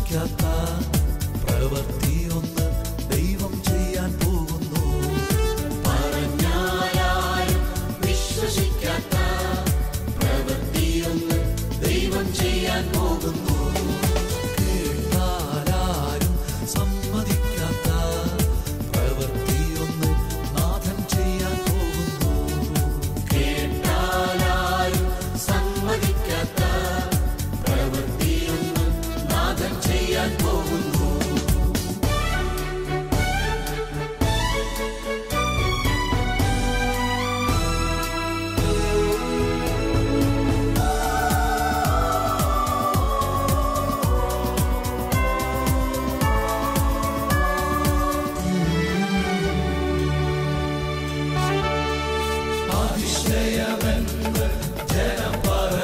സമ്മതിക്കാത്ത പ്രവൃത്തിയൊന്ന് ദൈവം ചെയ്യാൻ പോകുന്നു. പറഞ്ഞാലും വിശ്വസിക്കാത്ത പ്രവൃത്തിയൊന്ന് ദൈവം ചെയ്യാൻ പോകുന്നു. കേട്ടാലും സമ്മതിക്കാത്ത പ്രവൃത്തിയൊന്ന് നാഥൻ ചെയ്യാൻ പോകുന്നു. കേട്ടാലും സമ്മതിക്കാത്ത പ്രവൃത്തിയൊന്ന് നാഥൻ ചെയ്യാൻ പോകുന്നു. അതിശയമെന്ന് ജനം പറയും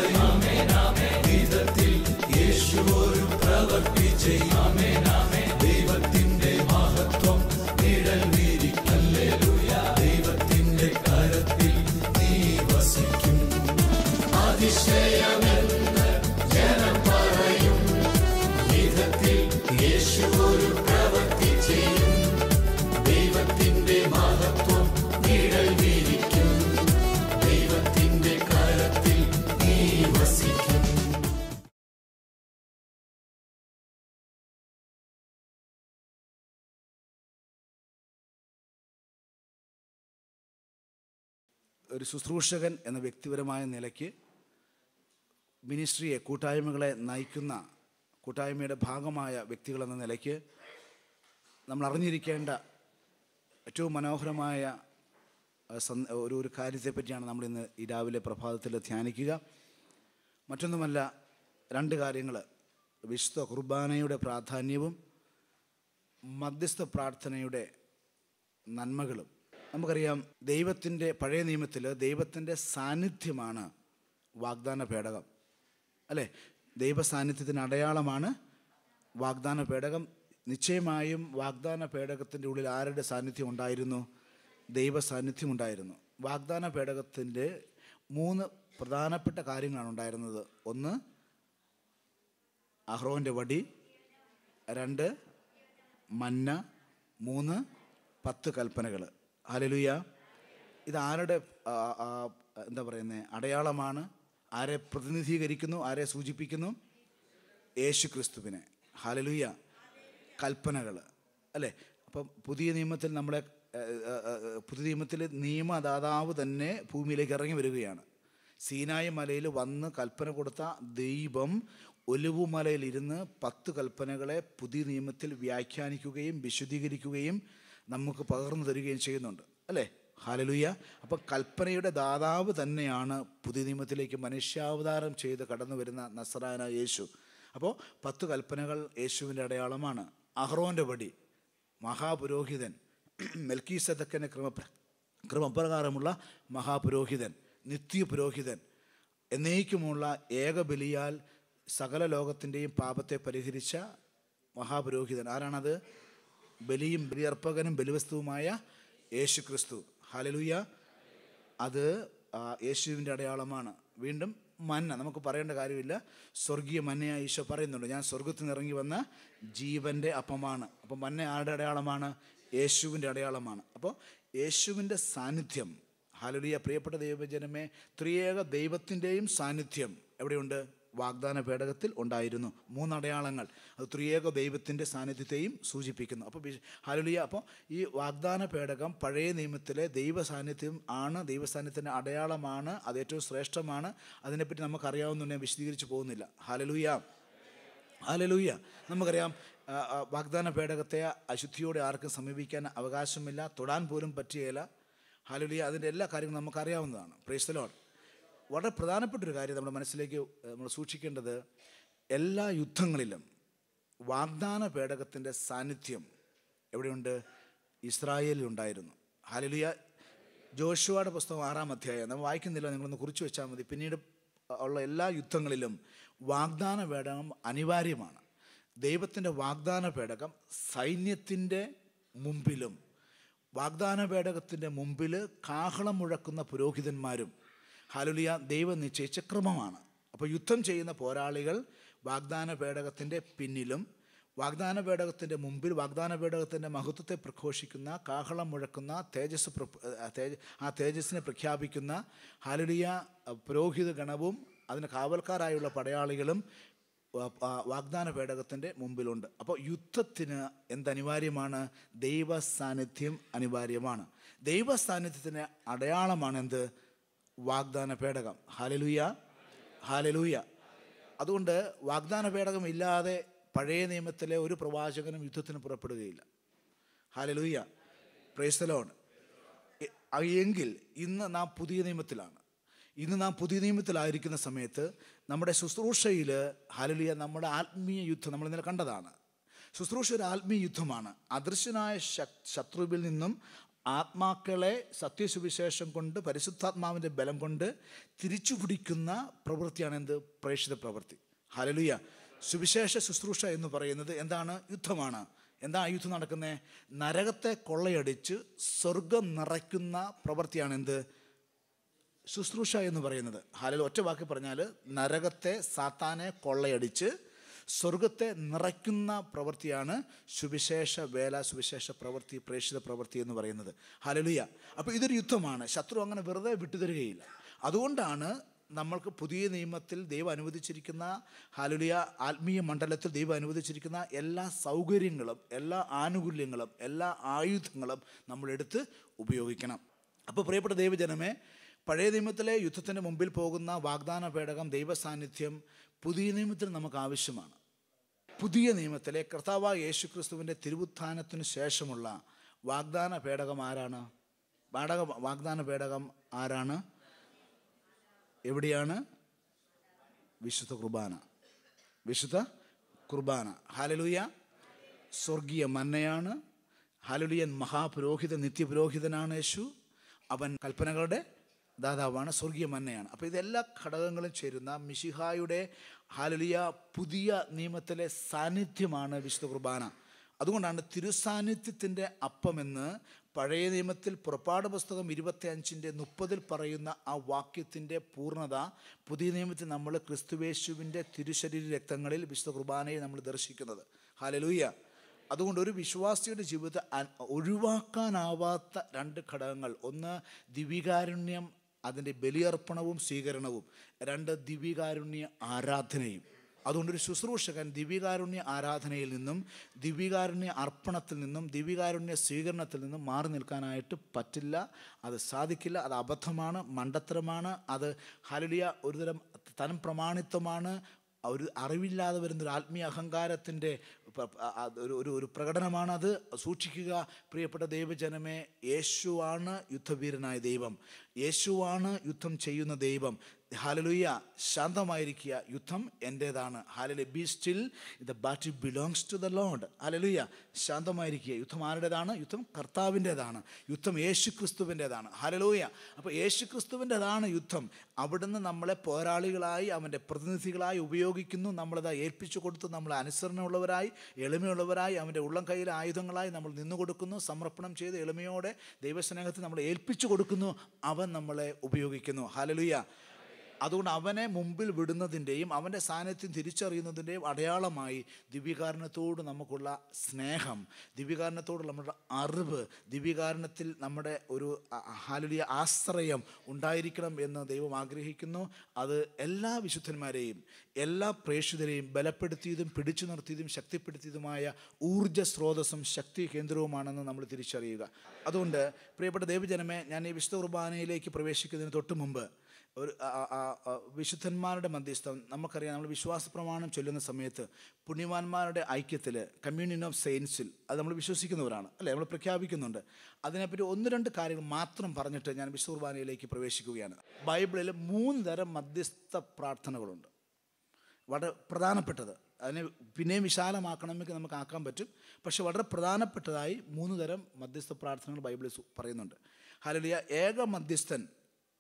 വിധത്തിൽ യേശു ഒരു പ്രവൃത്തി ചെയ്യും. ദൈവത്തിന്റെ മഹത്വം നിഴൽ വീരിക്കും. ഹല്ലേലൂയ. ദൈവത്തിന്റെ കരത്തിൽ നീ വസിക്കും. അതിശയമെന്ന് ജനം പറയും വിധത്തിൽ യേശു ഒരു പ്രവൃത്തി ചെയ്യും. ദൈവത്തിന്റെ മഹത്വം നിഴൽ വീരിക്കും. ദൈവത്തിന്റെ കരത്തിൽ നീ വസിക്കും. ഒരു ശുശ്രൂഷകൻ എന്ന വ്യക്തിപരമായ നിലയ്ക്ക് മിനിസ്ട്രിയെ, കൂട്ടായ്മകളെ നയിക്കുന്ന കൂട്ടായ്മയുടെ ഭാഗമായ വ്യക്തികളെന്ന നിലയ്ക്ക് നമ്മൾ അറിഞ്ഞിരിക്കേണ്ട ഏറ്റവും മനോഹരമായ ഒരു കാര്യത്തെപ്പറ്റിയാണ് നമ്മളിന്ന് ഈ രാവിലെ പ്രഭാതത്തിൽ ധ്യാനിക്കുക. മറ്റൊന്നുമല്ല, രണ്ട് കാര്യങ്ങൾ: വിശുദ്ധ കുർബാനയുടെ പ്രാധാന്യവും മധ്യസ്ഥ പ്രാർത്ഥനയുടെ നന്മകളും. നമുക്കറിയാം, ദൈവത്തിൻ്റെ പഴയ നിയമത്തിൽ ദൈവത്തിൻ്റെ സാന്നിധ്യമാണ് വാഗ്ദാന പേടകം, അല്ലേ? ദൈവ സാന്നിധ്യത്തിന് അടയാളമാണ് വാഗ്ദാന പേടകം. നിശ്ചയമായും വാഗ്ദാന പേടകത്തിൻ്റെ ഉള്ളിൽ ആരുടെ സാന്നിധ്യം ഉണ്ടായിരുന്നു? ദൈവ സാന്നിധ്യം ഉണ്ടായിരുന്നു. വാഗ്ദാന പേടകത്തിൻ്റെ 3 പ്രധാനപ്പെട്ട കാര്യങ്ങളാണ് ഉണ്ടായിരുന്നത്. 1, അഹ്റോൻ്റെ വടി; 2, മന്ന; 3, 10 കൽപ്പനകൾ. ഹല്ലേലൂയ. ഇത് ആരുടെ എന്താ പറയുന്നത് അടയാളമാണ്? ആരെ പ്രതിനിധീകരിക്കുന്നു? ആരെ സൂചിപ്പിക്കുന്നു? യേശു ക്രിസ്തുവിനെ. ഹല്ലേലൂയ. കൽപ്പനകൾ, അല്ലേ? അപ്പം പുതിയ നിയമത്തിൽ നിയമദാതാവ് തന്നെ ഭൂമിയിലേക്ക് ഇറങ്ങി വരികയാണ്. സീനായി മലയിൽ വന്ന് കൽപ്പന കൊടുത്ത ദൈവം ഒലിവുമലയിലിരുന്ന് 10 കൽപ്പനകളെ പുതിയ നിയമത്തിൽ വ്യാഖ്യാനിക്കുകയും വിശദീകരിക്കുകയും നമുക്ക് പകർന്നു തരികയും ചെയ്യുന്നുണ്ട്, അല്ലേ? ഹല്ലേലൂയ. അപ്പോൾ കൽപ്പനയുടെ ദാതാവ് തന്നെയാണ് പുതിയ നിയമത്തിലേക്ക് മനുഷ്യാവതാരം ചെയ്ത് കടന്നു വരുന്ന നസറായനായ യേശു. അപ്പോൾ 10 കൽപ്പനകൾ യേശുവിൻ്റെ അടയാളമാണ്. അഹ്റോൻ്റെ വടി, മഹാപുരോഹിതൻ, മെൽക്കീസെദെക്കിൻ്റെ ക്രമപ്രകാരമുള്ള മഹാപുരോഹിതൻ, നിത്യപുരോഹിതൻ, എന്നേക്കുമുള്ള ഏകബലിയാൽ സകല ലോകത്തിൻ്റെയും പാപത്തെ പരിഹരിച്ച മഹാപുരോഹിതൻ. ആരാണത്? ബലിയും ബലിയർപ്പകനും ബലിവസ്തുവുമായ യേശു ക്രിസ്തു. ഹല്ലേലൂയ. അത് യേശുവിൻ്റെ അടയാളമാണ്. വീണ്ടും മന്ന, നമുക്ക് പറയേണ്ട കാര്യമില്ല. സ്വർഗീയ മന്നയായി ഈശോ പറയുന്നുണ്ട്, ഞാൻ സ്വർഗത്തിൽ നിന്ന് ഇറങ്ങി വന്ന ജീവൻ്റെ അപ്പമാണ്. അപ്പോൾ മന്ന ആരുടെ അടയാളമാണ്? യേശുവിൻ്റെ അടയാളമാണ്. അപ്പോൾ യേശുവിൻ്റെ സാന്നിധ്യം, ഹല്ലേലൂയ. പ്രിയപ്പെട്ട ദൈവജനമേ, ത്രിയേക ദൈവത്തിൻ്റെയും സാന്നിധ്യം എവിടെയുണ്ട്? വാഗ്ദാന പേടകത്തിൽ ഉണ്ടായിരുന്നു. 3 അടയാളങ്ങൾ അത് ത്രിയേക ദൈവത്തിൻ്റെ സാന്നിധ്യത്തെയും സൂചിപ്പിക്കുന്നു. അപ്പോൾ ഹല്ലേലൂയ. അപ്പോൾ ഈ വാഗ്ദാന പേടകം പഴയ നിയമത്തിലെ ദൈവ സാന്നിധ്യം ആണ്, ദൈവസാന്നിധ്യത്തിൻ്റെ അടയാളമാണ്. അത് ഏറ്റവും ശ്രേഷ്ഠമാണ്. അതിനെപ്പറ്റി നമുക്കറിയാവുന്ന ഞാൻ വിശദീകരിച്ച് പോകുന്നില്ല. ഹല്ലേലൂയ. ഹല്ലേലൂയ. നമുക്കറിയാം, വാഗ്ദാന പേടകത്തെ അശുദ്ധിയോടെ ആർക്കും സമീപിക്കാൻ അവകാശമില്ല, തൊടാൻ പോലും പറ്റുകയില്ല. ഹല്ലേലൂയ. അതിൻ്റെ എല്ലാ കാര്യങ്ങളും നമുക്കറിയാവുന്നതാണ്. Praise the lord. വളരെ പ്രധാനപ്പെട്ടൊരു കാര്യം നമ്മുടെ മനസ്സിലേക്ക് നമ്മൾ സൂക്ഷിക്കേണ്ടത്, എല്ലാ യുദ്ധങ്ങളിലും വാഗ്ദാന പേടകത്തിൻ്റെ സാന്നിധ്യം എവിടെയുണ്ട്? ഇസ്രായേലിലുണ്ടായിരുന്നു. ഹല്ലേലൂയ. ജോഷുവയുടെ പുസ്തകം 6-ാം അധ്യായം നമ്മൾ വായിക്കുന്നില്ല, നിങ്ങളൊന്ന് കുറിച്ച് വെച്ചാൽ മതി. പിന്നീട് ഉള്ള എല്ലാ യുദ്ധങ്ങളിലും വാഗ്ദാന പേടകം അനിവാര്യമാണ്. ദൈവത്തിൻ്റെ വാഗ്ദാന പേടകം സൈന്യത്തിൻ്റെ മുമ്പിലും വാഗ്ദാന പേടകത്തിൻ്റെ മുമ്പിൽ കാഹളം മുഴക്കുന്ന പുരോഹിതന്മാരും, ഹല്ലേലൂയ, ദൈവം നിശ്ചയിച്ച ക്രമമാണ്. അപ്പോൾ യുദ്ധം ചെയ്യുന്ന പോരാളികൾ വാഗ്ദാന പേടകത്തിൻ്റെ പിന്നിലും വാഗ്ദാന പേടകത്തിൻ്റെ മുമ്പിൽ വാഗ്ദാന പേടകത്തിൻ്റെ മഹത്വത്തെ പ്രഘോഷിക്കുന്ന, കാഹളം മുഴക്കുന്ന, ആ തേജസ്സിനെ പ്രഖ്യാപിക്കുന്ന ഹല്ലേലൂയ പുരോഹിത ഗണവും അതിന് കാവൽക്കാരായുള്ള പടയാളികളും വാഗ്ദാന പേടകത്തിൻ്റെ മുമ്പിലുണ്ട്. അപ്പോൾ യുദ്ധത്തിന് എന്തനിവാര്യമാണ്? ദൈവ സാന്നിധ്യം അനിവാര്യമാണ്. ദൈവ സാന്നിധ്യത്തിന് അടയാളമാണ് എന്ത്? വാഗ്ദാന പേടകം. Hallelujah, hallelujah. അതുകൊണ്ട് വാഗ്ദാന പേടകം ഇല്ലാതെ പഴയ നിയമത്തിലെ ഒരു പ്രവാചകനും യുദ്ധത്തിന് പുറപ്പെടുകയില്ല. Hallelujah, praise the lord. എങ്കിൽ ഇന്ന് നാം പുതിയ നിയമത്തിലാണ്. ഇന്ന് നാം പുതിയ നിയമത്തിലായിരിക്കുന്ന സമയത്ത് നമ്മുടെ ശുശ്രൂഷയിൽ ഹല്ലേലൂയ നമ്മുടെ ആത്മീയ യുദ്ധം നമ്മൾ ഇന്നലെ കണ്ടതാണ്. ശുശ്രൂഷ ഒരു ആത്മീയ യുദ്ധമാണ്. അദൃശ്യനായ ശത്രുവിൽ നിന്നും ആത്മാക്കളെ സത്യസുവിശേഷം കൊണ്ട് പരിശുദ്ധാത്മാവിൻ്റെ ബലം കൊണ്ട് തിരിച്ചു പിടിക്കുന്ന പ്രവൃത്തിയാണ് എന്ത്? പ്രേക്ഷിത പ്രവൃത്തി. ഹല്ലേലൂയ. സുവിശേഷ ശുശ്രൂഷ എന്ന് പറയുന്നത് എന്താണ്? യുദ്ധമാണ്. എന്താ യുദ്ധം നടക്കുന്നത്? നരകത്തെ കൊള്ളയടിച്ച് സ്വർഗം നിറയ്ക്കുന്ന പ്രവൃത്തിയാണ് എന്ത്? ശുശ്രൂഷ എന്ന് പറയുന്നത്. ഹല്ലേലൂയ. ഒറ്റ വാക്കി പറഞ്ഞാൽ നരകത്തെ, സാത്താനെ കൊള്ളയടിച്ച് സ്വർഗത്തെ നിറയ്ക്കുന്ന പ്രവൃത്തിയാണ് സുവിശേഷ വേല, സുവിശേഷ പ്രവൃത്തി, പ്രേക്ഷിത പ്രവൃത്തി എന്ന് പറയുന്നത്. ഹല്ലേലൂയ. അപ്പോൾ ഇതൊരു യുദ്ധമാണ്. ശത്രു അങ്ങനെ വെറുതെ വിട്ടുതരികയില്ല. അതുകൊണ്ടാണ് നമ്മൾക്ക് പുതിയ നിയമത്തിൽ ദൈവം അനുവദിച്ചിരിക്കുന്ന ഹല്ലേലൂയ ആത്മീയ മണ്ഡലത്തിൽ ദൈവം അനുവദിച്ചിരിക്കുന്ന എല്ലാ സൗകര്യങ്ങളും, എല്ലാ ആനുകൂല്യങ്ങളും, എല്ലാ ആയുധങ്ങളും നമ്മളെടുത്ത് ഉപയോഗിക്കണം. അപ്പോൾ പ്രിയപ്പെട്ട ദൈവജനമേ, പഴയ നിയമത്തിലെ യുദ്ധത്തിന് മുമ്പിൽ പോകുന്ന വാഗ്ദാന പേടകം, ദൈവ സാന്നിധ്യം പുതിയ നിയമത്തിൽ നമുക്ക് ആവശ്യമാണ്. പുതിയ നിയമത്തിലെ കർത്താവായ യേശുക്രിസ്തുവിൻ്റെ തിരുവുത്ഥാനത്തിന് ശേഷമുള്ള വാഗ്ദാന പേടകം ആരാണ്? വാഗ്ദാന പേടകം ആരാണ്? എവിടെയാണ്? വിശുദ്ധ കുർബാന. വിശുദ്ധ കുർബാന. ഹല്ലേലൂയ. സ്വർഗീയ മന്നയാണ്. ഹല്ലേലൂയ. മഹാപുരോഹിത, നിത്യപുരോഹിതനാണ് യേശു. അവൻ കൽപ്പനകളുടെ ദാതാവാണ്, സ്വർഗീയ മന്നയാണ്. അപ്പോൾ ഇതെല്ലാ ഘടകങ്ങളും ചേരുന്ന മിശിഹായുടെ ഹല്ലേലൂയ പുതിയ നിയമത്തിലെ സാന്നിധ്യമാണ് വിശുദ്ധ കുർബാന. അതുകൊണ്ടാണ് തിരുസാന്നിധ്യത്തിൻ്റെ അപ്പമെന്ന് പഴയ നിയമത്തിൽ പുറപ്പാട് പുസ്തകം 25:30 പറയുന്ന ആ വാക്യത്തിൻ്റെ പൂർണ്ണത പുതിയ നിയമത്തിൽ നമ്മൾ ക്രിസ്തുവേശുവിൻ്റെ തിരുശരീര രക്തങ്ങളിൽ വിശുദ്ധ കുർബാനയെ നമ്മൾ ദർശിക്കുന്നത്. ഹല്ലേലൂയ. അതുകൊണ്ട് ഒരു വിശ്വാസിയുടെ ജീവിതത്തിൽ ഒഴിവാക്കാനാവാത്ത രണ്ട് ഘടകങ്ങൾ: ഒന്ന് ദിവ്യകാരുണ്യം, അതിൻ്റെ ബലിയർപ്പണവും സ്വീകരണവും; രണ്ട് ദിവ്യകാരുണ്യ ആരാധനയും. അതുകൊണ്ടൊരു ശുശ്രൂഷകൻ ദിവ്യകാരുണ്യ ആരാധനയിൽ നിന്നും, ദിവ്യകാരുണ്യ അർപ്പണത്തിൽ നിന്നും, ദിവ്യകാരുണ്യ സ്വീകരണത്തിൽ നിന്നും മാറി നിൽക്കാനായിട്ട് പറ്റില്ല. അത് സാധിക്കില്ല. അത് അബദ്ധമാണ്, മണ്ടത്തരമാണ്. അത് ഹല്ലേലൂയ ഒരുതരം തനം പ്രമാണിത്വമാണ്. ഒരു അറിവില്ലാതെ വരുന്നൊരു ആത്മീയ അഹങ്കാരത്തിൻ്റെ ഒരു പ്രകടനമാണത്. സൂക്ഷിക്കുക പ്രിയപ്പെട്ട ദൈവജനമേ. യേശുവാണ് യുദ്ധവീരനായ ദൈവം. യേശുവാണ് യുദ്ധം ചെയ്യുന്ന ദൈവം. ഹല്ലേലൂയ. ശാന്തമായിരിക്കുക, യുദ്ധം എൻ്റേതാണ്. Hallelujah. Be still, the battle belongs to the lord. Hallelujah. ശാന്തമായിരിക്കുക. യുദ്ധം ആരുടേതാണ്? യുദ്ധം കർത്താവിൻ്റേതാണ്. യുദ്ധം യേശുക്രിസ്തുവിൻ്റേതാണ്. ഹല്ലേലൂയ. അപ്പോൾ യേശുക്രിസ്തുവിൻ്റേതാണ് യുദ്ധം. അവിടുന്ന് നമ്മളെ പോരാളികളായി, അവൻ്റെ പ്രതിനിധികളായി ഉപയോഗിക്കുന്നു. നമ്മളത് ഏൽപ്പിച്ചു കൊടുത്ത് നമ്മൾ അനുസരണമുള്ളവരായി, എളിമയുള്ളവരായി, അവൻ്റെ ഉള്ളം കയ്യിലെ ആയുധങ്ങളായി നമ്മൾ നിന്നു കൊടുക്കുന്നു. സമർപ്പണം ചെയ്ത് എളിമയോടെ ദൈവസ്നേഹത്തിൽ നമ്മൾ ഏൽപ്പിച്ചു കൊടുക്കുന്നു. അവൻ നമ്മളെ ഉപയോഗിക്കുന്നു. ഹല്ലേലൂയ. അതുകൊണ്ട് അവനെ മുമ്പിൽ വിടുന്നതിൻ്റെയും അവൻ്റെ സാന്നിധ്യം തിരിച്ചറിയുന്നതിൻ്റെയും അടയാളമായി ദിവ്യകാരുണ്യത്തോട് നമുക്കുള്ള സ്നേഹം, ദിവ്യകാരുണ്യത്തോടുള്ള നമ്മുടെ അറിവ്, ദിവ്യകാരുണ്യത്തിൽ നമ്മുടെ ഒരു ഹല്ലേലൂയ ആശ്രയം ഉണ്ടായിരിക്കണം എന്ന് ദൈവം ആഗ്രഹിക്കുന്നു. അത് എല്ലാ വിശുദ്ധന്മാരെയും എല്ലാ പ്രേക്ഷിതരെയും ബലപ്പെടുത്തിയതും പിടിച്ചു നിർത്തിയതും ശക്തിപ്പെടുത്തിയതുമായ ഊർജ്ജ സ്രോതസ്സും ശക്തി കേന്ദ്രവുമാണെന്ന് നമ്മൾ തിരിച്ചറിയുക. അതുകൊണ്ട് പ്രിയപ്പെട്ട ദൈവജനമേ, ഞാൻ ഈ വിശുദ്ധ കുർബാനയിലേക്ക് പ്രവേശിക്കുന്നതിന് തൊട്ട് മുമ്പ് ഒരു വിശുദ്ധന്മാരുടെ മധ്യസ്ഥം നമുക്കറിയാം. നമ്മൾ വിശ്വാസ പ്രമാണം ചൊല്ലുന്ന സമയത്ത് പുണ്യവാന്മാരുടെ ഐക്യത്തിൽ, കമ്മ്യൂണിയൻ ഓഫ് സെയിൻസിൽ, അത് നമ്മൾ വിശ്വസിക്കുന്നവരാണ് അല്ലേ, നമ്മൾ പ്രഖ്യാപിക്കുന്നുണ്ട്. അതിനെപ്പറ്റി 1-2 കാര്യങ്ങൾ മാത്രം പറഞ്ഞിട്ട് ഞാൻ വിശുദ്ധ കുർബാനയിലേക്ക് പ്രവേശിക്കുകയാണ്. ബൈബിളിൽ 3 തരം മധ്യസ്ഥ പ്രാർത്ഥനകളുണ്ട്. വളരെ പ്രധാനപ്പെട്ടത്. അതിനെ പിന്നെയും വിശാലമാക്കണമെങ്കിൽ നമുക്ക് ആക്കാൻ പറ്റും. പക്ഷെ വളരെ പ്രധാനപ്പെട്ടതായി 3 തരം മധ്യസ്ഥ പ്രാർത്ഥനകൾ ബൈബിളിൽ പറയുന്നുണ്ട്. ഹല്ലേലൂയ. ഏക മധ്യസ്ഥൻ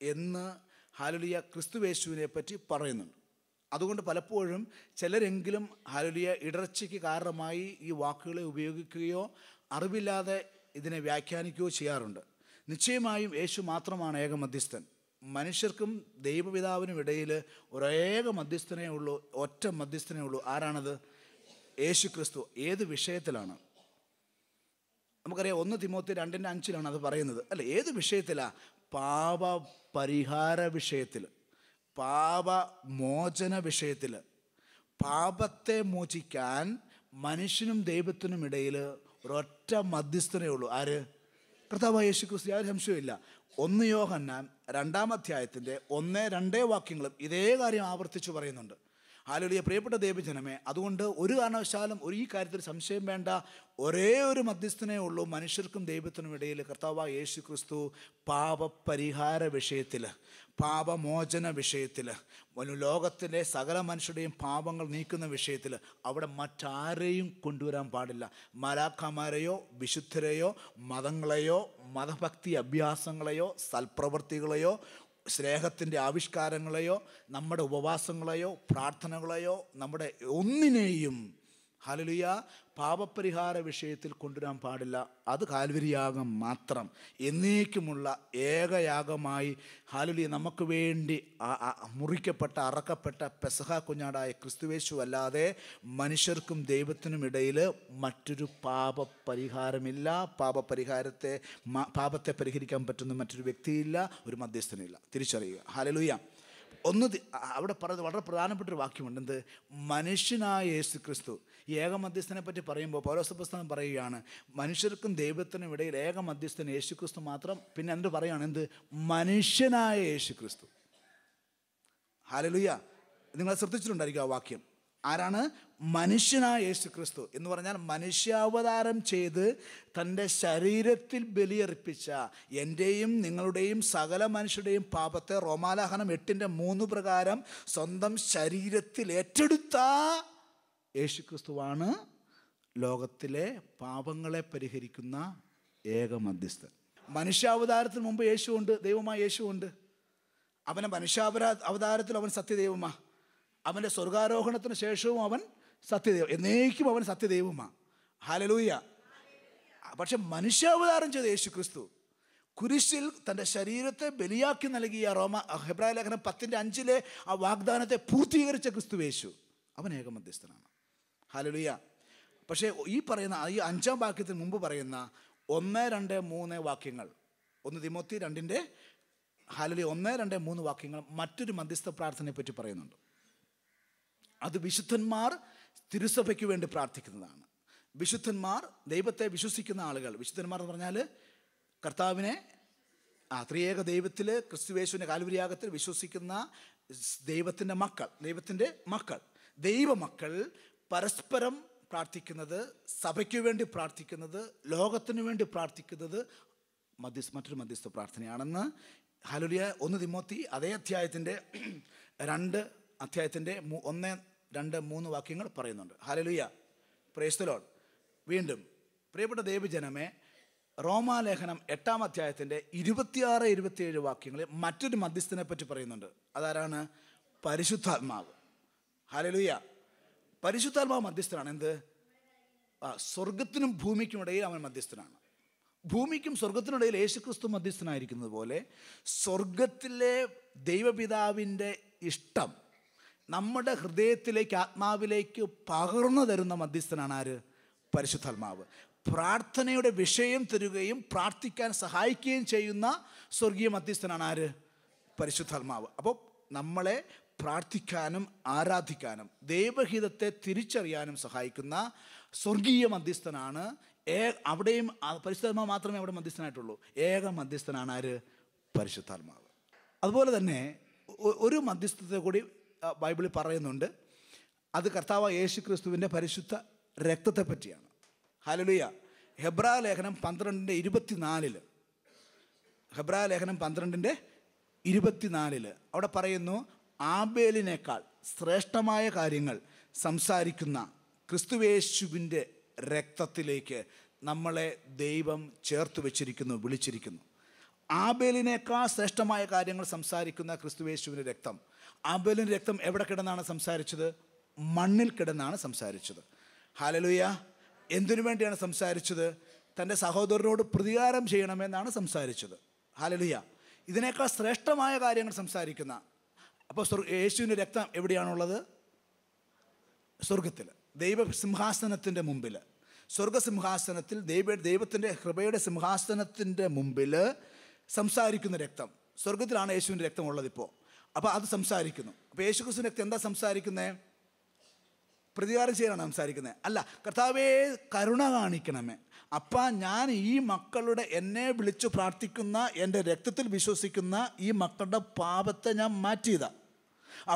എന്ന് ഹല്ലേലൂയ ക്രിസ്തുവേശുവിനെ പറ്റി പറയുന്നുണ്ട്. അതുകൊണ്ട് പലപ്പോഴും ചിലരെങ്കിലും ഹല്ലേലൂയ ഇടർച്ചയ്ക്ക് കാരണമായി ഈ വാക്കുകളെ ഉപയോഗിക്കുകയോ അറിവില്ലാതെ ഇതിനെ വ്യാഖ്യാനിക്കുകയോ ചെയ്യാറുണ്ട്. നിശ്ചയമായും യേശു മാത്രമാണ് ഏക മധ്യസ്ഥൻ. മനുഷ്യർക്കും ദൈവപിതാവിനും ഇടയിൽ ഒരേക മധ്യസ്ഥനേ ഉള്ളൂ, ഒറ്റ മധ്യസ്ഥനേ ഉള്ളൂ. ആരാണത്? യേശു ക്രിസ്തു ഏത് വിഷയത്തിലാണ്? നമുക്കറിയാം 1 തിമോത്തി 2:5 അത് പറയുന്നത് അല്ലേ? ഏത് വിഷയത്തിലാണ്? പാപ പരിഹാര വിഷയത്തിൽ, പാപമോചന വിഷയത്തിൽ. പാപത്തെ മോചിക്കാൻ മനുഷ്യനും ദൈവത്തിനും ഇടയിൽ ഒരൊറ്റ മധ്യസ്ഥനേ ഉള്ളൂ. ആര്? കർത്താവായ യേശു ക്രിസ്തു. യാതൊരു സംശയമില്ല. 1 യോഹന്നാൻ 2-ന്റെ 1-2 വാക്യങ്ങളും ഇതേ കാര്യം ആവർത്തിച്ച് പറയുന്നുണ്ട്. ഹല്ലേലൂയ. പ്രിയപ്പെട്ട ദൈവജനമേ, അതുകൊണ്ട് ഒരു കാരണവശാലും ഈ കാര്യത്തിൽ സംശയം വേണ്ട. ഒരേ ഒരു മധ്യസ്ഥനേ ഉള്ളൂ മനുഷ്യർക്കും ദൈവത്തിനും ഇടയിൽ, കർത്താവായ യേശു ക്രിസ്തു. പാപപരിഹാര വിഷയത്തിൽ, പാപമോചന വിഷയത്തിൽ, ലോകത്തിലെ സകല മനുഷ്യരുടെയും പാപങ്ങൾ നീക്കുന്ന വിഷയത്തിൽ അവിടെ മറ്റാരെയും കൊണ്ടുവരാൻ പാടില്ല. മാലാഖമാരെയോ വിശുദ്ധരെയോ മതങ്ങളെയോ മതഭക്തി അഭ്യാസങ്ങളെയോ സൽപ്രവൃത്തികളെയോ സ്നേഹത്തിൻ്റെ ആവിഷ്കാരങ്ങളെയോ നമ്മുടെ ഉപവാസങ്ങളെയോ പ്രാർത്ഥനകളെയോ നമ്മുടെ ഒന്നിനെയും ഹല്ലേലൂയ പാപപരിഹാര വിഷയത്തിൽ കൊണ്ടുവരാൻ പാടില്ല. അത് കാൽവരിയാഗം മാത്രം, എന്നേക്കുമുള്ള ഏകയാഗമായി ഹല്ലേലൂയ നമുക്ക് വേണ്ടി മുറിക്കപ്പെട്ട അറക്കപ്പെട്ട പെസഹ കുഞ്ഞാടായ ക്രിസ്തുവേശു അല്ലാതെ മനുഷ്യർക്കും ദൈവത്തിനും ഇടയിൽ മറ്റൊരു പാപപരിഹാരമില്ല. പാപത്തെ പരിഹരിക്കാൻ പറ്റുന്ന മറ്റൊരു വ്യക്തിയില്ല, ഒരു മധ്യസ്ഥനില്ല. തിരിച്ചറിയുക. ഹല്ലേലൂയ. അവിടെ പറയുന്നത് വളരെ പ്രധാനപ്പെട്ടൊരു വാക്യമുണ്ട്. എന്ത്? മനുഷ്യനായ യേശു ക്രിസ്തു. ഈ ഏക മധ്യസ്ഥനെ പറ്റി പറയുമ്പോൾ പൗലോസ് പുസ്തകം പറയുകയാണ്, മനുഷ്യർക്കും ദൈവത്തിനും ഇടയിൽ ഏക മധ്യസ്ഥൻ യേശു ക്രിസ്തു മാത്രം. പിന്നെ എന്ത് പറയുകയാണ്? എന്ത്? മനുഷ്യനായ യേശു ക്രിസ്തു. ഹല്ലേലൂയ. നിങ്ങൾ ശ്രദ്ധിച്ചിട്ടുണ്ടായിരിക്കും ആ വാക്യം. ആരാണ്? മനുഷ്യനായ യേശു ക്രിസ്തു എന്ന് പറഞ്ഞാൽ മനുഷ്യാവതാരം ചെയ്ത് തൻ്റെ ശരീരത്തിൽ ബലിയർപ്പിച്ച എൻ്റെയും നിങ്ങളുടെയും സകല മനുഷ്യരുടെയും പാപത്തെ റോമാലേഖനം 8:3 പ്രകാരം സ്വന്തം ശരീരത്തിൽ ഏറ്റെടുത്ത യേശു ക്രിസ്തുവാണ് ലോകത്തിലെ പാപങ്ങളെ പരിഹരിക്കുന്ന ഏക മധ്യസ്ഥൻ. മനുഷ്യാവതാരത്തിന് മുമ്പ് യേശുവുണ്ട്, ദൈവമായ യേശുവുണ്ട്. അവനെ മനുഷ്യാവതാരത്തിൽ അവൻ സത്യദൈവമാണ്. അവൻ്റെ സ്വർഗാരോഹണത്തിന് ശേഷവും അവൻ സത്യദൈവം, എന്നേക്കും അവൻ സത്യദൈവമാണ്. ഹല്ലേലൂയ. പക്ഷെ മനുഷ്യാവതാരം ചെയ്ത യേശു ക്രിസ്തു കുരിശിൽ തൻ്റെ ശരീരത്തെ ബലിയാക്കി നൽകിയ ഹെബ്രായ ലേഖനം 10:5 ആ വാഗ്ദാനത്തെ പൂർത്തീകരിച്ച ക്രിസ്തു യേശു, അവൻ ഏകമധ്യസ്ഥനാണ്. ഹല്ലേലൂയ. പക്ഷേ ഈ പറയുന്ന ഈ 5-ാം വാക്യത്തിന് മുമ്പ് പറയുന്ന 1, 2, 3 വാക്യങ്ങൾ, 1 തിമോത്തി 2-ന്റെ ഹല്ലേലൂയ 1, 2, 3 വാക്യങ്ങൾ മറ്റൊരു മധ്യസ്ഥ പ്രാർത്ഥനയെ പറ്റി പറയുന്നുണ്ട്. അത് വിശുദ്ധന്മാർ തിരുസഭയ്ക്ക് വേണ്ടി പ്രാർത്ഥിക്കുന്നതാണ്. വിശുദ്ധന്മാർ, ദൈവത്തെ വിശ്വസിക്കുന്ന ആളുകൾ. വിശുദ്ധന്മാർ എന്ന് പറഞ്ഞാൽ കർത്താവിനെ, ത്രിയേക ദൈവത്തിൽ, ക്രിസ്തുയേശുവിൻ്റെ കാൽവരിയാഗത്തിൽ വിശ്വസിക്കുന്ന ദൈവത്തിൻ്റെ മക്കൾ, ദൈവമക്കൾ പരസ്പരം പ്രാർത്ഥിക്കുന്നത്, സഭയ്ക്ക് വേണ്ടി പ്രാർത്ഥിക്കുന്നത്, ലോകത്തിന് വേണ്ടി പ്രാർത്ഥിക്കുന്നത് മറ്റൊരു മധ്യസ്ഥ പ്രാർത്ഥനയാണെന്ന് ഹല്ലേലൂയ 1 തിമോത്തി അതേ അധ്യായത്തിൻ്റെ 1, 2, 3 വാക്യങ്ങൾ പറയുന്നുണ്ട്. ഹല്ലേലൂയ. Praise the Lord. വീണ്ടും പ്രിയപ്പെട്ട ദൈവജനമേ, റോമാലേഖനം 8-ാം അധ്യായത്തിൻ്റെ 26, 27 വാക്യങ്ങളിൽ മറ്റൊരു മധ്യസ്ഥനെ പറ്റി പറയുന്നുണ്ട്. അതാരാണ്? പരിശുദ്ധാത്മാവ്. ഹല്ലേലൂയ. പരിശുദ്ധാത്മാവ് മധ്യസ്ഥനാണ്. എന്ത്? സ്വർഗത്തിനും ഭൂമിക്കും ഇടയിൽ അവൻ മധ്യസ്ഥനാണ്. ഭൂമിക്കും സ്വർഗത്തിനിടയിൽ യേശുക്രിസ്തു മധ്യസ്ഥനായിരിക്കുന്നത് പോലെ സ്വർഗത്തിലെ ദൈവപിതാവിൻ്റെ ഇഷ്ടം നമ്മുടെ ഹൃദയത്തിലേക്ക്, ആത്മാവിലേക്ക് പകർന്നു തരുന്ന മധ്യസ്ഥനാണ് ആര്? പരിശുദ്ധാത്മാവ്. പ്രാർത്ഥനയുടെ വിഷയം തരുകയും പ്രാർത്ഥിക്കാൻ സഹായിക്കുകയും ചെയ്യുന്ന സ്വർഗീയ മധ്യസ്ഥനാണ് ആര്? പരിശുദ്ധാത്മാവ്. അപ്പോൾ നമ്മളെ പ്രാർത്ഥിക്കാനും ആരാധിക്കാനും ദൈവഹിതത്തെ തിരിച്ചറിയാനും സഹായിക്കുന്ന സ്വർഗീയ മധ്യസ്ഥനാണ്. അവിടെയും പരിശുദ്ധാത്മാവ് മാത്രമേ അവിടെ മധ്യസ്ഥനായിട്ടുള്ളൂ. ഏക മധ്യസ്ഥനാണ് ആര്? പരിശുദ്ധാത്മാവ്. അതുപോലെ തന്നെ ഒരു മധ്യസ്ഥത്തെ കൂടി ബൈബിളിൽ പറയുന്നുണ്ട്. അത് കർത്താവായ യേശു ക്രിസ്തുവിൻ്റെ പരിശുദ്ധ രക്തത്തെ പറ്റിയാണ്. ഹല്ലേലൂയ. ഹെബ്രായ ലേഖനം 12:24, ഹെബ്രായ ലേഖനം 12:24 അവിടെ പറയുന്നു, ആബേലിനേക്കാൾ ശ്രേഷ്ഠമായ കാര്യങ്ങൾ സംസാരിക്കുന്ന ക്രിസ്തുയേശുവിൻ്റെ രക്തത്തിലേക്ക് നമ്മളെ ദൈവം ചേർത്ത് വെച്ചിരിക്കുന്നു, വിളിച്ചിരിക്കുന്നു. ആബേലിനേക്കാൾ ശ്രേഷ്ഠമായ കാര്യങ്ങൾ സംസാരിക്കുന്ന ക്രിസ്തുയേശുവിൻ്റെ രക്തം. ആബേലിൻ്റെ രക്തം എവിടെ കിടന്നാണ് സംസാരിച്ചത്? മണ്ണിൽ കിടന്നാണ് സംസാരിച്ചത്. ഹല്ലേലൂയ. എന്തിനു വേണ്ടിയാണ് സംസാരിച്ചത്? തൻ്റെ സഹോദരനോട് പ്രതികാരം ചെയ്യണമെന്നാണ് സംസാരിച്ചത്. ഹല്ലേലൂയ. ഇതിനേക്കാൾ ശ്രേഷ്ഠമായ കാര്യങ്ങൾ സംസാരിക്കുന്ന, അപ്പോൾ യേശുവിൻ്റെ രക്തം എവിടെയാണുള്ളത്? സ്വർഗത്തിൽ. ദൈവസിംഹാസനത്തിൻ്റെ മുമ്പിൽ, സ്വർഗസിംഹാസനത്തിൽ ദൈവത്തിൻ്റെ കൃപയുടെ സിംഹാസനത്തിൻ്റെ മുമ്പിൽ സംസാരിക്കുന്ന രക്തം. സ്വർഗത്തിലാണ് യേശുവിൻ്റെ രക്തം ഉള്ളത് ഇപ്പോൾ. അപ്പോൾ അത് സംസാരിക്കുന്നു. അപ്പോൾ യേശു ക്രിസ്തുവിൻ്റെ രക്തം എന്താ സംസാരിക്കുന്നത്? പ്രതികാരം ചെയ്യാനാണ് സംസാരിക്കുന്നത്? അല്ല, കർത്താവേ കരുണ കാണിക്കണമേ, അപ്പാ ഞാൻ ഈ മക്കളുടെ, എന്നെ വിളിച്ചു പ്രാർത്ഥിക്കുന്ന, എൻ്റെ രക്തത്തിൽ വിശ്വസിക്കുന്ന ഈ മക്കളുടെ പാപത്തെ ഞാൻ മാറ്റിയതാ.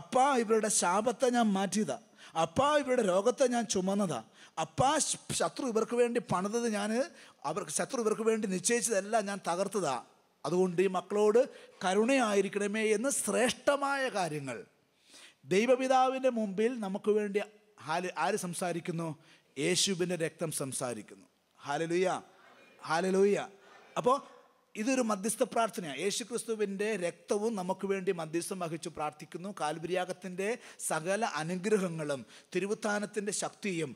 അപ്പാ ഇവരുടെ ശാപത്തെ ഞാൻ മാറ്റിയതാ. അപ്പാ ഇവരുടെ രോഗത്തെ ഞാൻ ചുമന്നതാ. അപ്പാ ശത്രു ഇവർക്ക് വേണ്ടി പണിതത് ശത്രു ഇവർക്ക് വേണ്ടി നിശ്ചയിച്ചതെല്ലാം ഞാൻ തകർത്തതാ. അതുകൊണ്ട് ഈ മക്കളോട് കരുണയായിരിക്കണമേ എന്ന് ശ്രേഷ്ഠമായ കാര്യങ്ങൾ ദൈവപിതാവിൻ്റെ മുമ്പിൽ നമുക്ക് വേണ്ടി ആര് സംസാരിക്കുന്നു? യേശുവിൻ്റെ രക്തം സംസാരിക്കുന്നു. Hallelujah, hallelujah. അപ്പോൾ ഇതൊരു മധ്യസ്ഥ പ്രാർത്ഥനയാണ്. യേശു ക്രിസ്തുവിൻ്റെ രക്തവും നമുക്ക് വേണ്ടി മധ്യസ്ഥം വഹിച്ചു പ്രാർത്ഥിക്കുന്നു. കാൽവരിയാഗത്തിൻ്റെ സകല അനുഗ്രഹങ്ങളും തിരുവുത്ഥാനത്തിൻ്റെ ശക്തിയും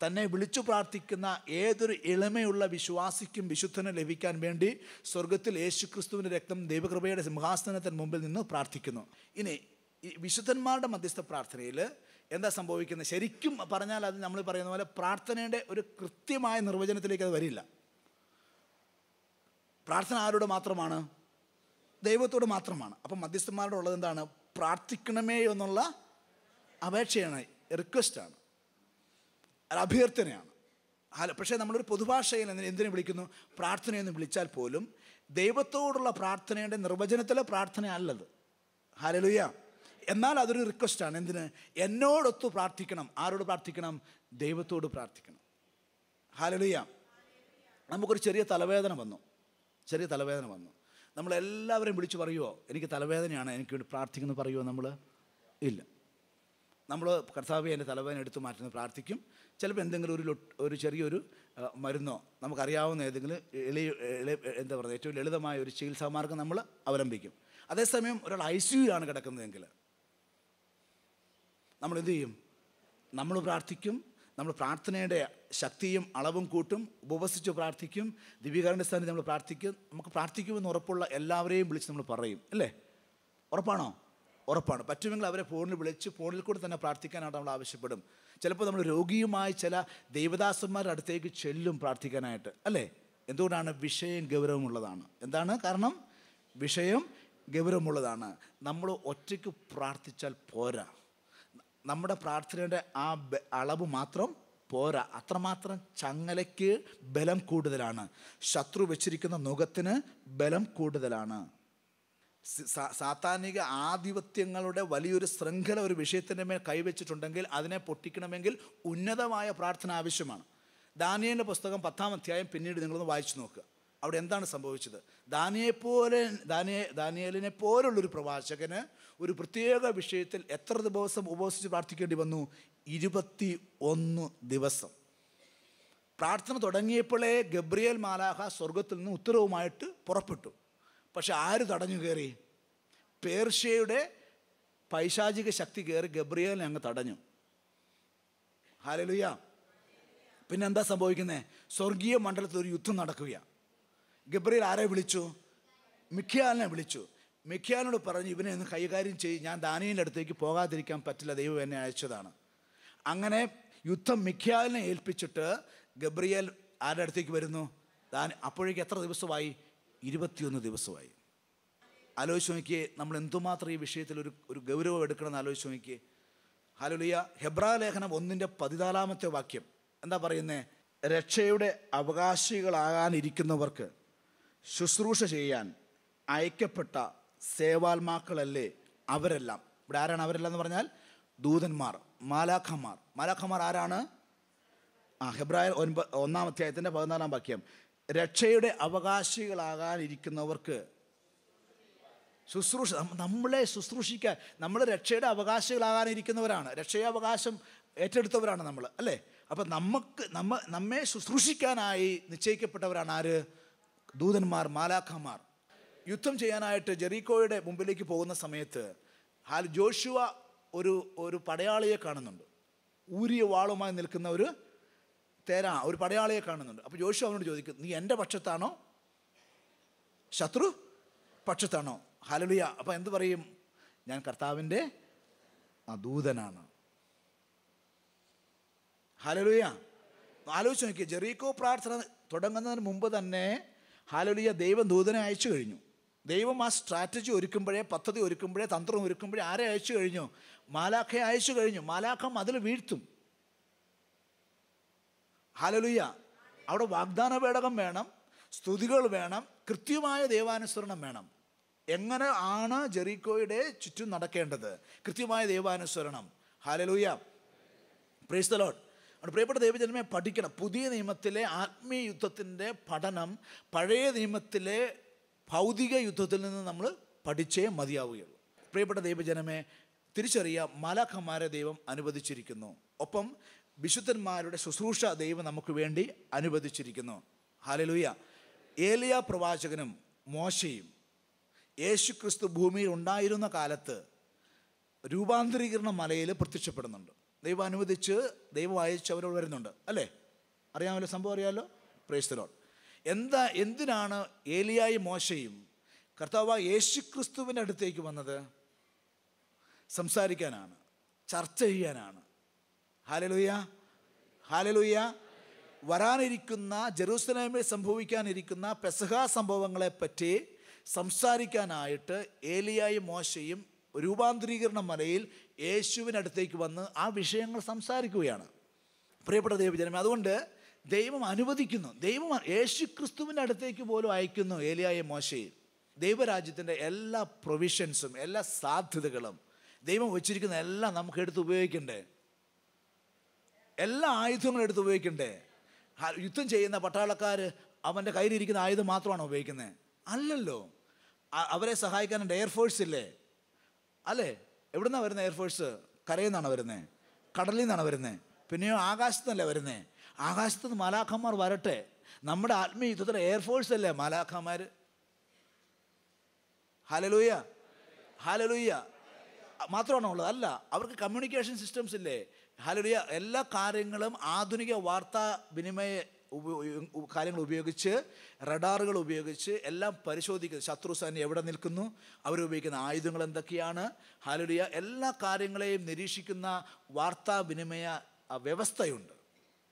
തന്നെ വിളിച്ചു പ്രാർത്ഥിക്കുന്ന ഏതൊരു എളിമയുള്ള വിശ്വാസിക്കും വിശുദ്ധനും ലഭിക്കാൻ വേണ്ടി സ്വർഗത്തിൽ യേശു ക്രിസ്തുവിൻ്റെ രക്തം ദൈവകൃപയുടെ സിംഹാസനത്തിന് മുമ്പിൽ നിന്ന് പ്രാർത്ഥിക്കുന്നു. ഇനി ഈ വിശുദ്ധന്മാരുടെ മധ്യസ്ഥ പ്രാർത്ഥനയിൽ എന്താ സംഭവിക്കുന്നത്? ശരിക്കും പറഞ്ഞാൽ അത് നമ്മൾ പറയുന്ന പോലെ പ്രാർത്ഥനയുടെ ഒരു കൃത്യമായ നിർവചനത്തിലേക്ക് അത് വരില്ല. പ്രാർത്ഥന ആരോട് മാത്രമാണ്? ദൈവത്തോട് മാത്രമാണ്. അപ്പം മധ്യസ്ഥന്മാരുടെ ഉള്ളത് എന്താണ്? പ്രാർത്ഥിക്കണമേ എന്നുള്ള അപേക്ഷയാണ്, റിക്വസ്റ്റാണ്, അഭ്യർത്ഥനയാണ്. പക്ഷേ നമ്മളൊരു പൊതുഭാഷയിൽ എന്തിനെ വിളിക്കുന്നു? പ്രാർത്ഥനയെന്ന് വിളിച്ചാൽ പോലും ദൈവത്തോടുള്ള പ്രാർത്ഥനയുടെ നിർവചനത്തിലെ പ്രാർത്ഥന അല്ലത്. ഹല്ലേലൂയ. എന്നാൽ അതൊരു റിക്വസ്റ്റാണ്. എന്തിന്? എന്നോടൊത്ത് പ്രാർത്ഥിക്കണം. ആരോട് പ്രാർത്ഥിക്കണം? ദൈവത്തോട് പ്രാർത്ഥിക്കണം. ഹല്ലേലൂയ. നമുക്കൊരു ചെറിയ തലവേദന വന്നു. നമ്മളെല്ലാവരെയും വിളിച്ച് പറയുമോ എനിക്ക് തലവേദനയാണ്, എനിക്ക് വേണ്ടി പ്രാർത്ഥിക്കുന്നു പറയുമോ? നമ്മൾ ഇല്ല. നമ്മൾ കർത്താവേ എൻ്റെ തലവേദന എടുത്തു മാറ്റുന്ന പ്രാർത്ഥിക്കും. ചിലപ്പോൾ എന്തെങ്കിലും ഒരു ചെറിയൊരു മരുന്നോ നമുക്കറിയാവുന്ന ഏതെങ്കിലും എന്താ പറയുക ഏറ്റവും ലളിതമായ ഒരു ചികിത്സാ മാർഗം നമ്മൾ അവലംബിക്കും. അതേസമയം ഒരാൾ ICU ആണ് കിടക്കുന്നതെങ്കിൽ നമ്മൾ എന്തു ചെയ്യും? നമ്മൾ പ്രാർത്ഥിക്കും. നമ്മൾ പ്രാർത്ഥനയുടെ ശക്തിയും അളവും കൂട്ടും. ഉപവസിച്ച് പ്രാർത്ഥിക്കും. ദിവ്യകാരുണ്യ സ്ഥാനത്ത് നമ്മൾ പ്രാർത്ഥിക്കും. നമുക്ക് പ്രാർത്ഥിക്കുമെന്ന് ഉറപ്പുള്ള എല്ലാവരെയും വിളിച്ച് നമ്മൾ പറയും. അല്ലേ? ഉറപ്പാണോ? ഉറപ്പാണ്. പറ്റുമെങ്കിൽ അവരെ ഫോണിൽ വിളിച്ച് ഫോണിൽ കൂടെ തന്നെ പ്രാർത്ഥിക്കാനായിട്ട് നമ്മൾ ആവശ്യപ്പെടും. ചിലപ്പോൾ നമ്മൾ രോഗിയുമായി ചില ദൈവദാസന്മാരുടെ അടുത്തേക്ക് ചെല്ലും പ്രാർത്ഥിക്കാനായിട്ട്. അല്ലേ? എന്തുകൊണ്ടാണ്? വിഷയം ഗൗരവമുള്ളതാണ്. എന്താണ് കാരണം? വിഷയം ഗൗരവമുള്ളതാണ്. നമ്മൾ ഒറ്റയ്ക്ക് പ്രാർത്ഥിച്ചാൽ പോരാ. നമ്മുടെ പ്രാർത്ഥനയുടെ ആ അളവ് മാത്രം പോരാ. അത്രമാത്രം ചങ്ങലയ്ക്ക് ബലം കൂടുതലാണ്. ശത്രു വെച്ചിരിക്കുന്ന നുകത്തിന് ബലം കൂടുതലാണ്. സാത്താനിക ആധിപത്യങ്ങളുടെ വലിയൊരു ശൃംഖല ഒരു വിഷയത്തിൻ്റെ മേൽ കൈവച്ചിട്ടുണ്ടെങ്കിൽ അതിനെ പൊട്ടിക്കണമെങ്കിൽ ഉന്നതമായ പ്രാർത്ഥന ആവശ്യമാണ്. ദാനിയേലിൻ്റെ പുസ്തകം 10-ാം അധ്യായം പിന്നീട് നിങ്ങളൊന്ന് വായിച്ചു നോക്കുക. അവിടെ എന്താണ് സംഭവിച്ചത്? ദാനിയേലിനെ പോലുള്ളൊരു പ്രവാചകന് ഒരു പ്രത്യേക വിഷയത്തിൽ എത്ര ദിവസം ഉപവസിച്ച് പ്രാർത്ഥിക്കേണ്ടി വന്നു? 21 ദിവസം. പ്രാർത്ഥന തുടങ്ങിയപ്പോഴേ ഗബ്രിയേൽ മാലാഖ സ്വർഗത്തിൽ നിന്ന് ഉത്തരവുമായിട്ട് പുറപ്പെട്ടു. പക്ഷെ ആര് തടഞ്ഞു കയറി? പേർഷ്യയുടെ പൈശാചിക ശക്തി കയറി ഗബ്രിയേലിനെ അങ്ങ് തടഞ്ഞു. ഹല്ലേലൂയ. പിന്നെന്താ സംഭവിക്കുന്നത്? സ്വർഗീയ മണ്ഡലത്തിൽ ഒരു യുദ്ധം നടക്കുകയാണ്. ഗബ്രിയേൽ ആരെ വിളിച്ചു? മിഖ്യാലിനെ വിളിച്ചു. മിഖ്യാലിനോട് പറഞ്ഞു ഇവനെ ഒന്ന് കൈകാര്യം ചെയ്യും, ഞാൻ ദാനിയേലിൻ്റെ അടുത്തേക്ക് പോകാതിരിക്കാൻ പറ്റില്ല, ദൈവം എന്നെ അയച്ചതാണ്. അങ്ങനെ യുദ്ധം മിഖ്യാലിനെ ഏൽപ്പിച്ചിട്ട് ഗബ്രിയേൽ ആരുടെ അടുത്തേക്ക് വരുന്നു? അപ്പോഴേക്ക് എത്ര ദിവസമായി? 21 ദിവസമായി. ആലോചിച്ച് നോക്കിയേ, നമ്മൾ എന്തുമാത്രം ഈ വിഷയത്തിൽ ഒരു ഗൗരവം എടുക്കണമെന്ന് ആലോചിച്ച് നോക്കിയേ. ഹല്ലേലൂയ. ഹെബ്രായ ലേഖനം 1:14 വാക്യം എന്താ പറയുന്നത്? രക്ഷയുടെ അവകാശികളാകാനിരിക്കുന്നവർക്ക് ശുശ്രൂഷ ചെയ്യാൻ അയക്കപ്പെട്ട സേവാത്മാക്കളല്ലേ അവരെല്ലാം. ഇവിടെ ആരാണ് അവരെല്ലാം എന്ന് പറഞ്ഞാൽ? ദൂതന്മാർ, മാലാഖമാർ. മാലാഖമാർ ആരാണ്? ഹെബ്രായ 1-ാം അധ്യായത്തിൻ്റെ 14-ാം വാക്യം. രക്ഷയുടെ അവകാശികളാകാനിരിക്കുന്നവർക്ക് ശുശ്രൂഷ, നമ്മളെ ശുശ്രൂഷിക്കാൻ, നമ്മൾ രക്ഷയുടെ അവകാശികളാകാനിരിക്കുന്നവരാണ്. രക്ഷയുടെ അവകാശം ഏറ്റെടുത്തവരാണ് നമ്മൾ, അല്ലേ? അപ്പം നമ്മെ ശുശ്രൂഷിക്കാനായി നിശ്ചയിക്കപ്പെട്ടവരാണ് ആര്? ദൂതന്മാർ, മാലാഖമാർ. യുദ്ധം ചെയ്യാനായിട്ട് ജെറീക്കോയുടെ മുമ്പിലേക്ക് പോകുന്ന സമയത്ത് ജോഷുവ ഒരു പടയാളിയെ കാണുന്നുണ്ട്. ഊരിയ വാളുമായി നിൽക്കുന്ന ഒരു പടയാളിയെ കാണുന്നുണ്ട്. അപ്പോൾ ജോഷുവ അവനോട് ചോദിക്കും, നീ എൻ്റെ പക്ഷത്താണോ ശത്രു പക്ഷത്താണോ? ഹല്ലേലൂയ. അപ്പോൾ എന്ത് പറയും? ഞാൻ കർത്താവിൻ്റെ ദൂതനാണ്. ഹല്ലേലൂയ. ആലോചിച്ച് നോക്കിയേ, ജെറീക്കോ പ്രാർത്ഥന തുടങ്ങുന്നതിന് മുമ്പ് തന്നെ ഹല്ലേലൂയ ദൈവം ദൂതനെ അയച്ചു കഴിഞ്ഞു. ദൈവം ആ സ്ട്രാറ്റജി ഒരുക്കുമ്പോഴേ, പദ്ധതി ഒരുക്കുമ്പോഴേ, തന്ത്രം ഒരുക്കുമ്പോഴേ ആരെ അയച്ചു കഴിഞ്ഞു? മാലാഖയെ അയച്ചു കഴിഞ്ഞു. മാലാഖ അതിൽ വീഴ്ത്തും. ഹല്ലേലൂയ. അവിടെ വാഗ്ദാന പേടകം വേണം, സ്തുതികൾ വേണം, കൃത്യമായ ദൈവാനുസരണം വേണം. എങ്ങനെ ആണ് ജെറീക്കോയുടെ ചുറ്റും നടക്കേണ്ടത്? കൃത്യമായ ദൈവാനുസരണം. ഹല്ലേലൂയ. Praise the Lord. അതുകൊണ്ട് പ്രിയപ്പെട്ട ദൈവജനമേ, പഠിക്കണം. പുതിയ നിയമത്തിലെ ആത്മീയ യുദ്ധത്തിൻ്റെ പഠനം പഴയ നിയമത്തിലെ ഭൗതിക യുദ്ധത്തിൽ നിന്ന് നമ്മൾ പഠിച്ചേ മതിയാവുകയുള്ളൂ. പ്രിയപ്പെട്ട ദൈവജനമേ, തിരിച്ചറിയുക, മാലാഖമാരെ ദൈവം അനുവദിച്ചിരിക്കുന്നു. ഒപ്പം വിശുദ്ധന്മാരുടെ ശുശ്രൂഷ ദൈവം നമുക്ക് വേണ്ടി അനുവദിച്ചിരിക്കുന്നു. ഹല്ലേലൂയ. ഏലിയ പ്രവാചകനും മോശയും യേശുക്രിസ്തു ഭൂമിയിൽ ഉണ്ടായിരുന്ന കാലത്ത് രൂപാന്തരീകരണ മലയിൽ പ്രത്യക്ഷപ്പെടുന്നുണ്ട്. ദൈവം അനുവദിച്ച് ദൈവം അയച്ചവരോട് വരുന്നുണ്ട്, അല്ലേ? അറിയാമല്ലോ, സംഭവം അറിയാമല്ലോ. Price the Lord. എന്തിനാണ് ഏലിയായും മോശയും കർത്താവ് യേശുക്രിസ്തുവിൻ്റെ അടുത്തേക്ക് വന്നത്? സംസാരിക്കാനാണ്, ചർച്ച ചെയ്യാനാണ്. ഹല്ലേലൂയ. ഹല്ലേലൂയ. വരാനിരിക്കുന്ന ജെറൂസലേമിൽ സംഭവിക്കാനിരിക്കുന്ന പെസഹ സംഭവങ്ങളെപ്പറ്റി സംസാരിക്കാനായിട്ട് ഏലിയായും മോശയും രൂപാന്തരീകരണ മലയിൽ യേശുവിനടുത്തേക്ക് വന്ന് ആ വിഷയങ്ങൾ സംസാരിക്കുകയാണ്. പ്രിയപ്പെട്ട ദൈവജനമേ, അതുകൊണ്ട് ദൈവം അനുവദിക്കുന്നു. ദൈവം യേശുക്രിസ്തുവിൻ്റെ അടുത്തേക്ക് പോലും അയക്കുന്നു ഏലിയായും മോശയും. ദൈവരാജ്യത്തിൻ്റെ എല്ലാ പ്രൊവിഷൻസും എല്ലാ സാധ്യതകളും ദൈവം വെച്ചിരിക്കുന്ന എല്ലാം നമുക്ക് എടുത്ത് ഉപയോഗിക്കണ്ടേ? എല്ലാ ആയുധങ്ങളും എടുത്ത് ഉപയോഗിക്കണ്ടേ? യുദ്ധം ചെയ്യുന്ന പട്ടാളക്കാർ അവൻ്റെ കയ്യിലിരിക്കുന്ന ആയുധം മാത്രമാണോ ഉപയോഗിക്കുന്നത്? അല്ലല്ലോ. അവരെ സഹായിക്കാനുണ്ട് എയർഫോഴ്സ് ഇല്ലേ? അല്ലേ? എവിടുന്നാണ് വരുന്നത് എയർഫോഴ്സ്? കരയിൽ നിന്നാണ് വരുന്നത്, കടലിൽ നിന്നാണ് വരുന്നത്, പിന്നെയോ ആകാശത്തു നിന്നല്ലേ വരുന്നത്? ആകാശത്തു നിന്ന് മാലാഖമാർ വരട്ടെ. നമ്മുടെ ആത്മീയ യുദ്ധത്തിലെ എയർഫോഴ്സ് അല്ലേ മാലാഖമാർ? ഹല്ലേലൂയ. ഹല്ലേലൂയ. മാത്രമാണോ ഉള്ളത്? അല്ല, അവർക്ക് കമ്മ്യൂണിക്കേഷൻ സിസ്റ്റംസ് ഇല്ലേ? ഹല്ലേലൂയ. എല്ലാ കാര്യങ്ങളും ആധുനിക വാർത്താ വിനിമയ കാര്യങ്ങൾ ഉപയോഗിച്ച്, റഡാറുകൾ ഉപയോഗിച്ച് എല്ലാം പരിശോധിക്കുന്നത്. ശത്രു സൈന്യം എവിടെ നിൽക്കുന്നു, അവരുപയോഗിക്കുന്ന ആയുധങ്ങൾ എന്തൊക്കെയാണ്, ഹല്ലേലൂയ, എല്ലാ കാര്യങ്ങളെയും നിരീക്ഷിക്കുന്ന വാർത്താ വിനിമയ വ്യവസ്ഥയുണ്ട്,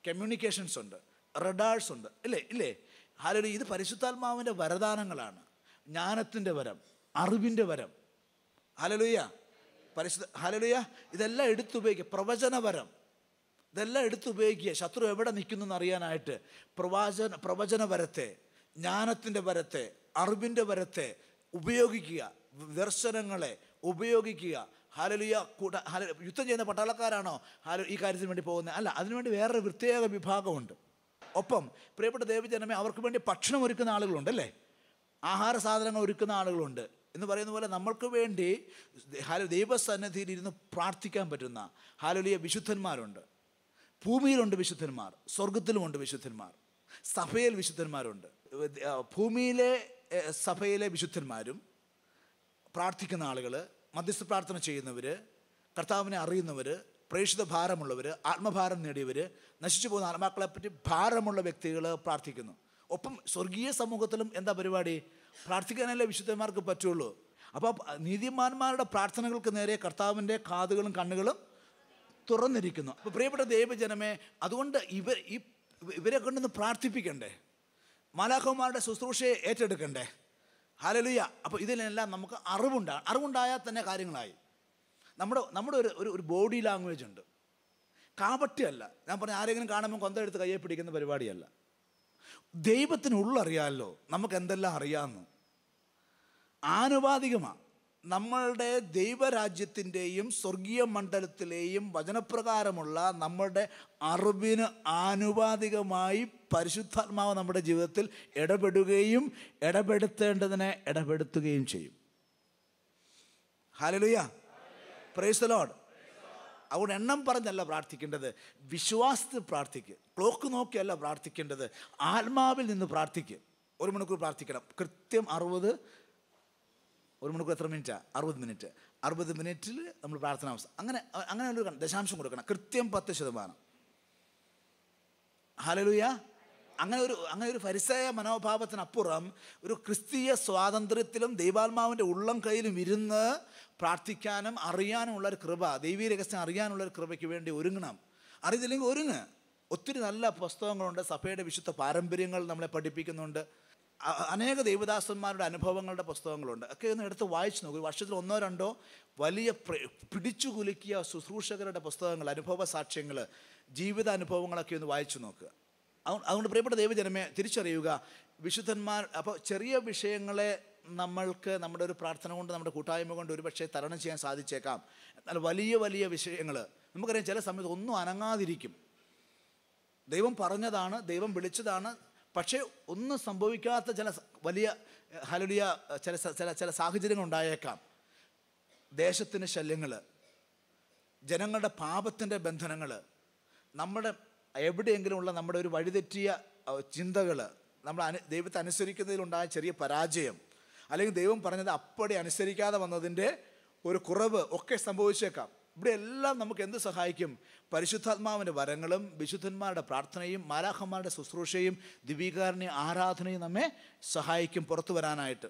കമ്മ്യൂണിക്കേഷൻസ് ഉണ്ട്, റഡാർസ് ഉണ്ട്, ഇല്ലേ? ഹല്ലേലൂയ. ഇത് പരിശുദ്ധാത്മാവിൻ്റെ വരദാനങ്ങളാണ്. ജ്ഞാനത്തിൻ്റെ വരം, അറിവിൻ്റെ വരം. ഹല്ലേലൂയ. ഹല്ലേലൂയ. ഇതെല്ലാം എടുത്തുപയോഗിക്കുക. പ്രവചനവരം, ഇതെല്ലാം എടുത്തുപയോഗിക്കുക. ശത്രു എവിടെ നിൽക്കുന്നു എന്നറിയാനായിട്ട് പ്രവചന വരത്തെ, ജ്ഞാനത്തിൻ്റെ വരത്തെ, അറിവിൻ്റെ വരത്തെ ഉപയോഗിക്കുക. ദർശനങ്ങളെ ഉപയോഗിക്കുക. ഹല്ലേലൂയ. യുദ്ധം ചെയ്യുന്ന പട്ടാളക്കാരാണോ ഈ കാര്യത്തിന് വേണ്ടി പോകുന്നത്? അല്ല, അതിനുവേണ്ടി വേറൊരു പ്രത്യേക വിഭാഗമുണ്ട്. ഒപ്പം പ്രിയപ്പെട്ട ദൈവജനമേ, അവർക്ക് വേണ്ടി ഭക്ഷണം ഒരുക്കുന്ന ആളുകളുണ്ട്, അല്ലേ? ആഹാര സാധനങ്ങൾ ഒരുക്കുന്ന ആളുകളുണ്ട്. എന്ന് പറയുന്ന പോലെ നമ്മൾക്ക് വേണ്ടി ദൈവസന്നിധിയിൽ ഇരുന്ന് പ്രാർത്ഥിക്കാൻ പറ്റുന്ന ഹല്ലേലൂയ വിശുദ്ധന്മാരുണ്ട്. ഭൂമിയിലുണ്ട് വിശുദ്ധന്മാർ, സ്വർഗത്തിലുമുണ്ട് വിശുദ്ധന്മാർ. സഭയിൽ വിശുദ്ധന്മാരുണ്ട്. ഭൂമിയിലെ സഭയിലെ വിശുദ്ധന്മാരും, പ്രാർത്ഥിക്കുന്ന ആളുകൾ, മധ്യസ്ഥ പ്രാർത്ഥന ചെയ്യുന്നവർ, കർത്താവിനെ അറിയുന്നവർ, പ്രേക്ഷിത ഭാരമുള്ളവർ, ആത്മഭാരം നേടിയവർ, നശിച്ചു പോകുന്ന ആത്മാക്കളെപ്പറ്റി ഭാരമുള്ള വ്യക്തികൾ പ്രാർത്ഥിക്കുന്നു. ഒപ്പം സ്വർഗീയ സമൂഹത്തിലും എന്താ പരിപാടി? പ്രാർത്ഥിക്കാനല്ലേ വിശുദ്ധന്മാർക്ക് പറ്റുള്ളൂ. അപ്പോൾ നീതിമാന്മാരുടെ പ്രാർത്ഥനകൾക്ക് നേരെ കർത്താവിൻ്റെ കാതുകളും കണ്ണുകളും തുറന്നിരിക്കുന്നു. അപ്പോൾ പ്രിയപ്പെട്ട ദൈവജനമേ, അതുകൊണ്ട് ഇവരെ കൊണ്ടൊന്ന് പ്രാർത്ഥിപ്പിക്കണ്ടേ? മാലാഖമാരുടെ ശുശ്രൂഷയെ ഏറ്റെടുക്കണ്ടേ? ഹല്ലേലൂയ. അപ്പോൾ ഇതിലെല്ലാം നമുക്ക് അറിവുണ്ടായാൽ തന്നെ കാര്യങ്ങളായി. നമ്മുടെ ഒരു ബോഡി ലാംഗ്വേജ് ഉണ്ട്. കാപട്യമല്ല. ഞാൻ പറഞ്ഞ ആരെങ്കിലും കാണുമ്പോൾ കൊന്തെടുത്ത് കയ്യെ പിടിക്കുന്ന പരിപാടിയല്ല. ദൈവത്തിനുള്ളറിയാമല്ലോ നമുക്ക് എന്തെല്ലാം അറിയാമെന്ന്. ആനുപാതികമാണ്. നമ്മളുടെ ദൈവരാജ്യത്തിൻ്റെയും സ്വർഗീയ മണ്ഡലത്തിലെയും വചനപ്രകാരമുള്ള നമ്മളുടെ അറിവിന് ആനുപാതികമായി പരിശുദ്ധാത്മാവ് നമ്മുടെ ജീവിതത്തിൽ ഇടപെടുകയും ഇടപെടുത്തേണ്ടതിനെ ഇടപെടുത്തുകയും ചെയ്യും. ഹല്ലേലൂയ. Praise the Lord. അതുകൊണ്ട് എണ്ണം പറഞ്ഞല്ല പ്രാർത്ഥിക്കേണ്ടത്, വിശ്വാസത്തിൽ പ്രാർത്ഥിക്കുക. ക്ലോക്ക് നോക്കിയല്ല പ്രാർത്ഥിക്കേണ്ടത്, ആത്മാവിൽ നിന്ന് പ്രാർത്ഥിക്കുക. 1 മണിക്കൂർ പ്രാർത്ഥിക്കണം. കൃത്യം 1 മണിക്കൂർ എത്ര മിനിറ്റാ? 60 മിനിറ്റ്. 60 മിനിറ്റിൽ നമ്മൾ പ്രാർത്ഥന അങ്ങനെ ഒരു ദശാംശം കൊടുക്കണം. കൃത്യം 10%. ഹല്ലേലൂയ. അങ്ങനെ ഒരു ഫരിസേയ മനോഭാവത്തിനപ്പുറം ഒരു ക്രിസ്തീയ സ്വാതന്ത്ര്യത്തിലും ദൈവാത്മാവിൻ്റെ ഉള്ളം കയ്യിലും ഇരുന്ന് പ്രാർത്ഥിക്കാനും അറിയാനുമുള്ളൊരു കൃപ, ദൈവീയ രഹസ്യം അറിയാനുള്ളൊരു കൃപയ്ക്ക് വേണ്ടി ഒരുങ്ങണം. അറിയില്ലെങ്കിൽ ഒത്തിരി നല്ല പുസ്തകങ്ങളുണ്ട്, സഭയുടെ വിശുദ്ധ പാരമ്പര്യങ്ങൾ നമ്മളെ പഠിപ്പിക്കുന്നുണ്ട്, അനേക ദൈവദാസന്മാരുടെ അനുഭവങ്ങളുടെ പുസ്തകങ്ങളുണ്ട്. ഒക്കെ ഒന്ന് എടുത്ത് വായിച്ചു നോക്കും. വർഷത്തിൽ 1-2 വലിയ പിടിച്ചു കുലുക്കിയ ശുശ്രൂഷകരുടെ പുസ്തകങ്ങൾ, അനുഭവ സാക്ഷ്യങ്ങൾ, ജീവിതാനുഭവങ്ങളൊക്കെ ഒന്ന് വായിച്ചു നോക്കുക. അതുകൊണ്ട് പ്രിയപ്പെട്ട ദൈവജനമേ, തിരിച്ചറിയുക, വിശുദ്ധന്മാർ. അപ്പോൾ ചെറിയ വിഷയങ്ങളെ നമ്മൾക്ക് നമ്മുടെ ഒരു പ്രാർത്ഥന കൊണ്ട്, നമ്മുടെ കൂട്ടായ്മ കൊണ്ട് ഒരുപക്ഷെ തരണം ചെയ്യാൻ സാധിച്ചേക്കാം. എന്നാൽ വലിയ വലിയ വിഷയങ്ങൾ നമുക്കറിയാം, ചില സമയത്ത് ഒന്നും അനങ്ങാതിരിക്കും. ദൈവം പറഞ്ഞതാണ്, ദൈവം വിളിച്ചതാണ്, പക്ഷേ ഒന്നും സംഭവിക്കാത്ത ചില വലിയ ഹല്ലേലൂയ ചില സാഹചര്യങ്ങൾ ഉണ്ടായേക്കാം. ദേശത്തിൻ്റെ ശല്യങ്ങൾ, ജനങ്ങളുടെ പാപത്തിൻ്റെ ബന്ധനങ്ങൾ, നമ്മുടെ എവിടെയെങ്കിലും ഉള്ള നമ്മുടെ ഒരു വഴിതെറ്റിയ ചിന്തകൾ, നമ്മൾ ദൈവത്തെ അനുസരിക്കുന്നതിലുണ്ടായ ചെറിയ പരാജയം, അല്ലെങ്കിൽ ദൈവം പറഞ്ഞത് അപ്പടി അനുസരിക്കാതെ വന്നതിൻ്റെ ഒരു കുറവ് ഒക്കെ സംഭവിച്ചേക്കാം. ഇവിടെ എല്ലാം നമുക്ക് എന്ത് സഹായിക്കും? പരിശുദ്ധാത്മാവിൻ്റെ വരങ്ങളും വിശുദ്ധന്മാരുടെ പ്രാർത്ഥനയും മാലാഖമാരുടെ ശുശ്രൂഷയും ദിവ്യകാരുണ്യ ആരാധനയും നമ്മെ സഹായിക്കും പുറത്തു വരാനായിട്ട്.